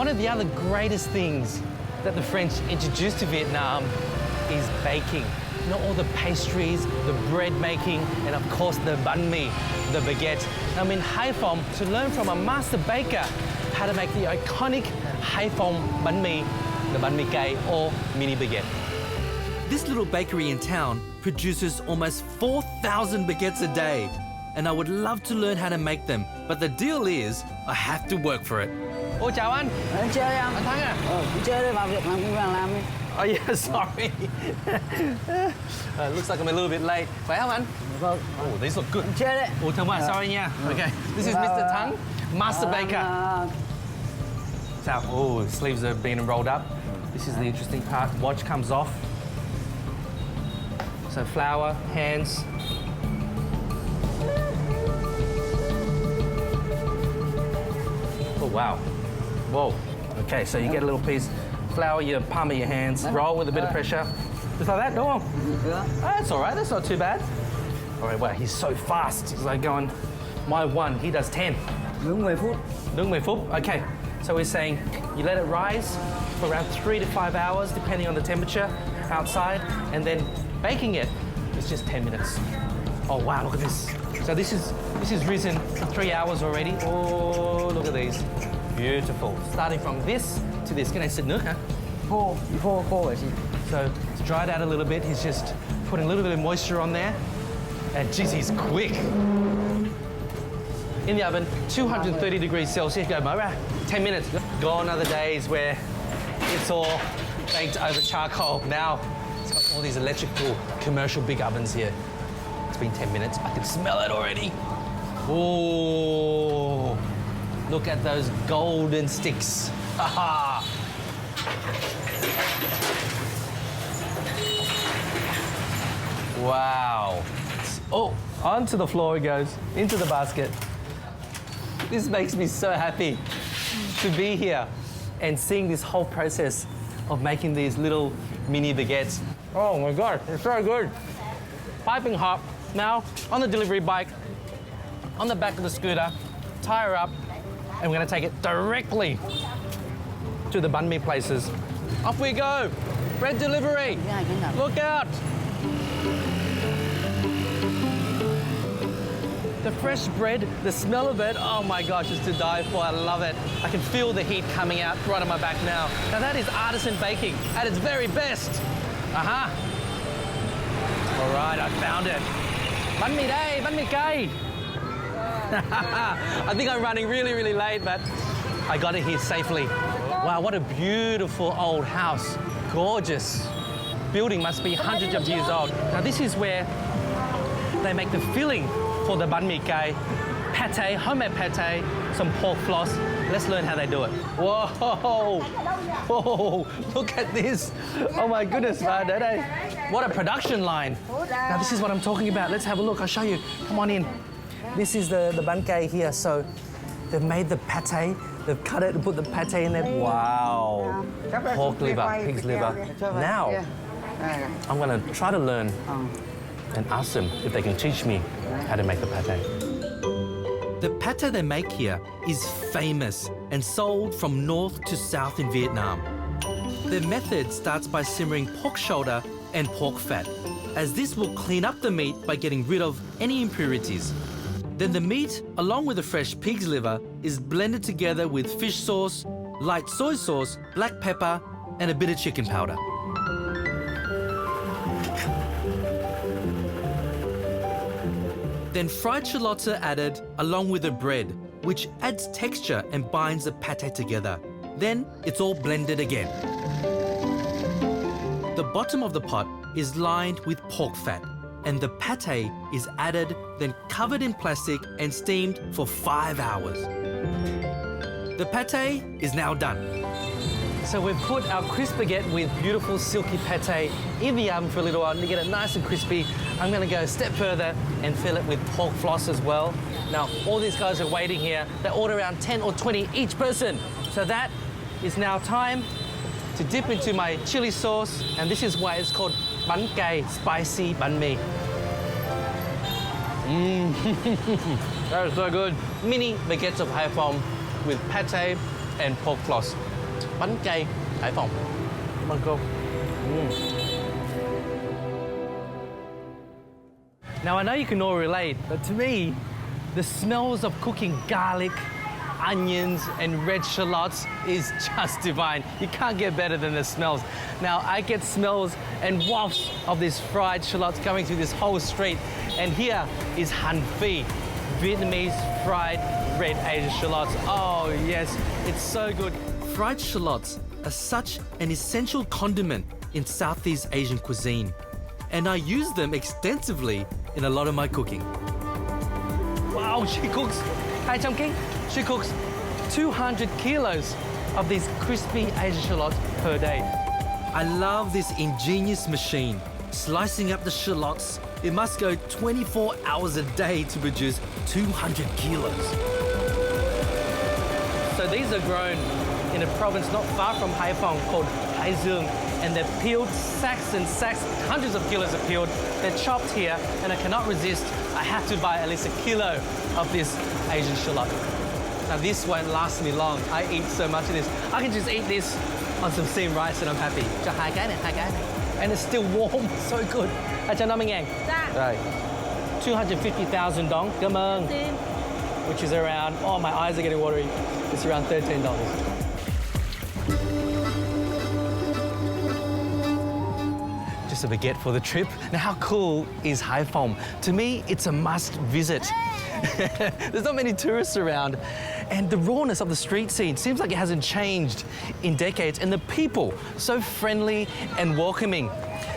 One of the other greatest things that the French introduced to Vietnam is baking. You know, all the pastries, the bread making, and of course the banh mi, the baguette. I'm in Haiphong to learn from a master baker how to make the iconic Haiphong banh mi, the banh mi cay or mini baguette. This little bakery in town produces almost 4,000 baguettes a day, and I would love to learn how to make them, but the deal is I have to work for it. Ôi chào anh. Anh chơi đi anh. Anh Thắng à? Đi chơi đi, vào việc làm công việc làm đi. Oh yeah, sorry. Looks like I'm a little bit late. Khỏe không anh? Vâng. Oh, these look good. Chơi đấy. Oh, Thắng sorry nha. Okay, this is Mr. Thắng, master baker. So, oh, sleeves are being rolled up. This is the interesting part. Watch comes off. So flour, hands. Oh wow. Whoa. Okay, so you get a little piece. Flour your palm of your hands. Roll with a bit of pressure. Just like that. Go on. Oh, that's all right. That's not too bad. All right. Wow. He's so fast. He's like going. My one. He does 10. Nướng 10 phút. Nướng 10 phút. Okay. So we're saying you let it rise for around 3 to 5 hours, depending on the temperature outside, and then baking it is just 10 minutes. Oh wow, look at this. So this is risen for 3 hours already. Oh, look at these. Beautiful. Starting from this to this. Cái này xịt nước hả? Khô rồi chị. So it's dried out a little bit. He's just putting a little bit of moisture on there. And geez, he's quick. In the oven, 230 degrees Celsius. Go, Mara. 10 minutes. Gone are the days where it's all baked over charcoal. Now it's got all these electrical commercial big ovens here. It's been 10 minutes. I can smell it already. Oh, look at those golden sticks. Ha ha. Wow. Oh, onto the floor it goes, into the basket. This makes me so happy to be here and seeing this whole process of making these little mini baguettes. Oh my God, it's so good. Piping hot. Now, on the delivery bike, on the back of the scooter, tie her up, and we're gonna take it directly to the banh mi places. Off we go. Bread delivery. Look out. The fresh bread, the smell of it, oh my gosh, it's to die for. I love it. I can feel the heat coming out right on my back now. Now that is artisan baking at its very best. Aha. All right, I found it. Bánh mì đây, bánh mì cay. I think I'm running really, really late, but I got it here safely. Wow, what a beautiful old house. Gorgeous. Building must be hundreds of years old. Now this is where they make the filling for the banh mi cay. Pate, homemade pate, some pork floss. Let's learn how they do it. Whoa! Whoa! Look at this! Oh my goodness, man! What a production line! Now this is what I'm talking about. Let's have a look. I'll show you. Come on in. This is the banh cay here. So they've made the pate. They've cut it and put the pate in there. Wow! Pork liver, pig's liver. Now I'm gonna try to learn and ask them if they can teach me how to make the pate. The pate they make here is famous and sold from north to south in Vietnam. Their method starts by simmering pork shoulder and pork fat, as this will clean up the meat by getting rid of any impurities. Then the meat, along with the fresh pig's liver, is blended together with fish sauce, light soy sauce, black pepper, and a bit of chicken powder. Then fried shallots are added along with the bread, which adds texture and binds the pate together. Then it's all blended again. The bottom of the pot is lined with pork fat, and the pate is added, then covered in plastic and steamed for 5 hours. The pate is now done. So we've put our crisp baguette with beautiful silky pate in the oven for a little while to get it nice and crispy. I'm going to go a step further and fill it with pork floss as well. Now, all these guys are waiting here. They order around 10 or 20 each person. So that is now time to dip into my chili sauce, and this is why it's called bánh cay, spicy banh mi. That is so good. Mini baguettes of Haiphong with pate and pork floss. bánh chay Hải Phòng. Cảm ơn cô. Now, I know you can all relate, but to me, the smells of cooking garlic, onions, and red shallots is just divine. You can't get better than the smells. Now, I get smells and wafts of these fried shallots coming through this whole street. And here is Han Phi, Vietnamese fried red Asian shallots. Oh, yes, it's so good. Fried shallots are such an essential condiment in Southeast Asian cuisine, and I use them extensively in a lot of my cooking. Wow, she cooks, hey Chunky, she cooks 200 kilos of these crispy Asian shallots per day. I love this ingenious machine. Slicing up the shallots, it must go 24 hours a day to produce 200 kilos. So these are grown in a province not far from Haiphong called Haizeong, and they're peeled sacks and sacks, hundreds of kilos are peeled. They're chopped here, and I cannot resist. I have to buy at least a kilo of this Asian shallot. Now this won't last me long. I eat so much of this. I can just eat this on some steamed rice and I'm happy. Cho hai cái này. And it's still warm, so good. Cho 50.000. Rồi. 250,000 dong. Cảm ơn. Which is around, oh, my eyes are getting watery. It's around $13. Just a baguette for the trip. Now, how cool is Haiphong? To me, it's a must visit. There's not many tourists around, and the rawness of the street scene seems like it hasn't changed in decades, and the people, so friendly and welcoming.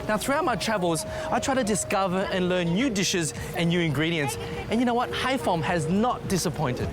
Now, throughout my travels, I try to discover and learn new dishes and new ingredients. And you know what? Haiphong has not disappointed.